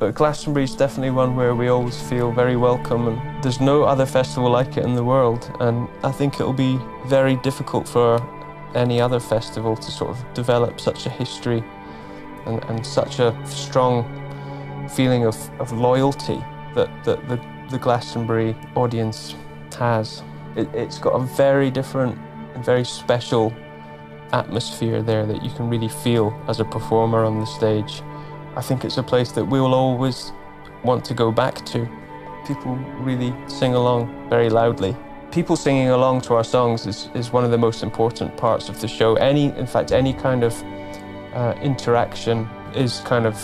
But Glastonbury is definitely one where we always feel very welcome, and there's no other festival like it in the world, and I think it'll be very difficult for any other festival to sort of develop such a history and such a strong feeling of loyalty that the Glastonbury audience has. It's got a very different and very special atmosphere there that you can really feel as a performer on the stage. I think it's a place that we will always want to go back to. People really sing along very loudly. People singing along to our songs is one of the most important parts of the show. In fact, any kind of interaction is kind of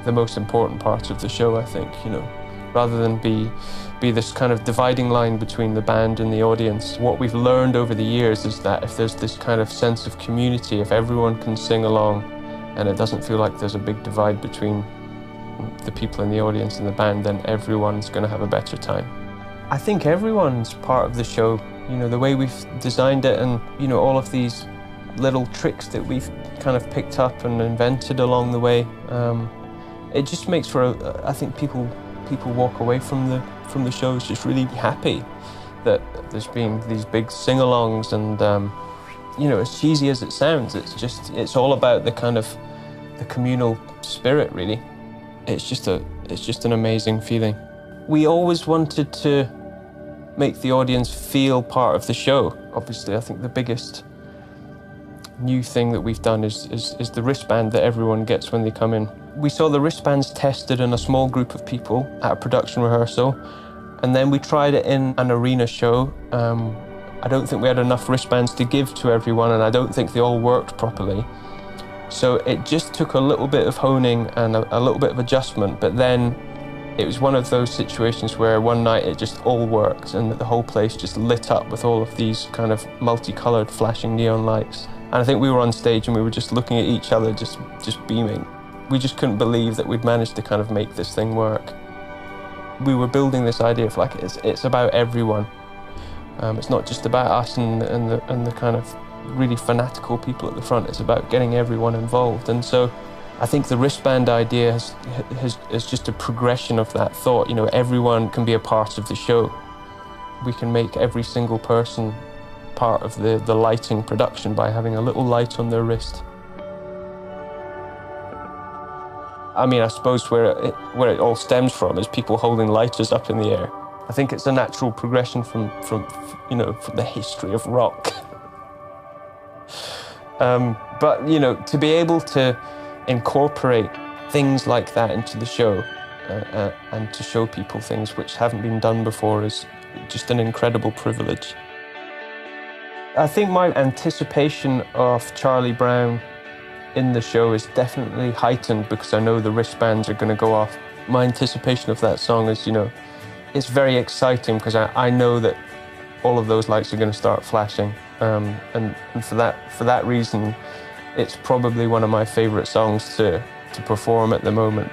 the most important part of the show, I think, you know. Rather than be this kind of dividing line between the band and the audience. What we've learned over the years is that if there's this kind of sense of community, if everyone can sing along, and it doesn't feel like there's a big divide between the people in the audience and the band, then everyone's going to have a better time. I think everyone's part of the show. You know, the way we've designed it and, you know, all of these little tricks that we've kind of picked up and invented along the way, it just makes for I think people walk away from the shows just really happy that there's been these big sing-alongs and, you know, as cheesy as it sounds, it's all about the kind of the communal spirit, really. It's just an amazing feeling. We always wanted to make the audience feel part of the show. Obviously, I think the biggest new thing that we've done is the wristband that everyone gets when they come in. We saw the wristbands tested in a small group of people at a production rehearsal, and then we tried it in an arena show. I don't think we had enough wristbands to give to everyone, and I don't think they all worked properly. So it just took a little bit of honing and a little bit of adjustment, but then it was one of those situations where one night it just all worked and the whole place just lit up with all of these kind of multicolored flashing neon lights. And I think we were on stage and we were just looking at each other, just beaming. We just couldn't believe that we'd managed to kind of make this thing work. We were building this idea of like, it's about everyone. It's not just about us and the kind of really fanatical people at the front. It's about getting everyone involved. And so I think the wristband idea is just a progression of that thought. You know, everyone can be a part of the show. We can make every single person part of the lighting production by having a little light on their wrist. I mean, I suppose where it all stems from is people holding lighters up in the air. I think it's a natural progression from the history of rock. But, you know, to be able to incorporate things like that into the show and to show people things which haven't been done before is just an incredible privilege. I think my anticipation of Charlie Brown in the show is definitely heightened because I know the wristbands are going to go off. My anticipation of that song is, you know, it's very exciting because I know that all of those lights are going to start flashing. And for that reason, it's probably one of my favorite songs to perform at the moment.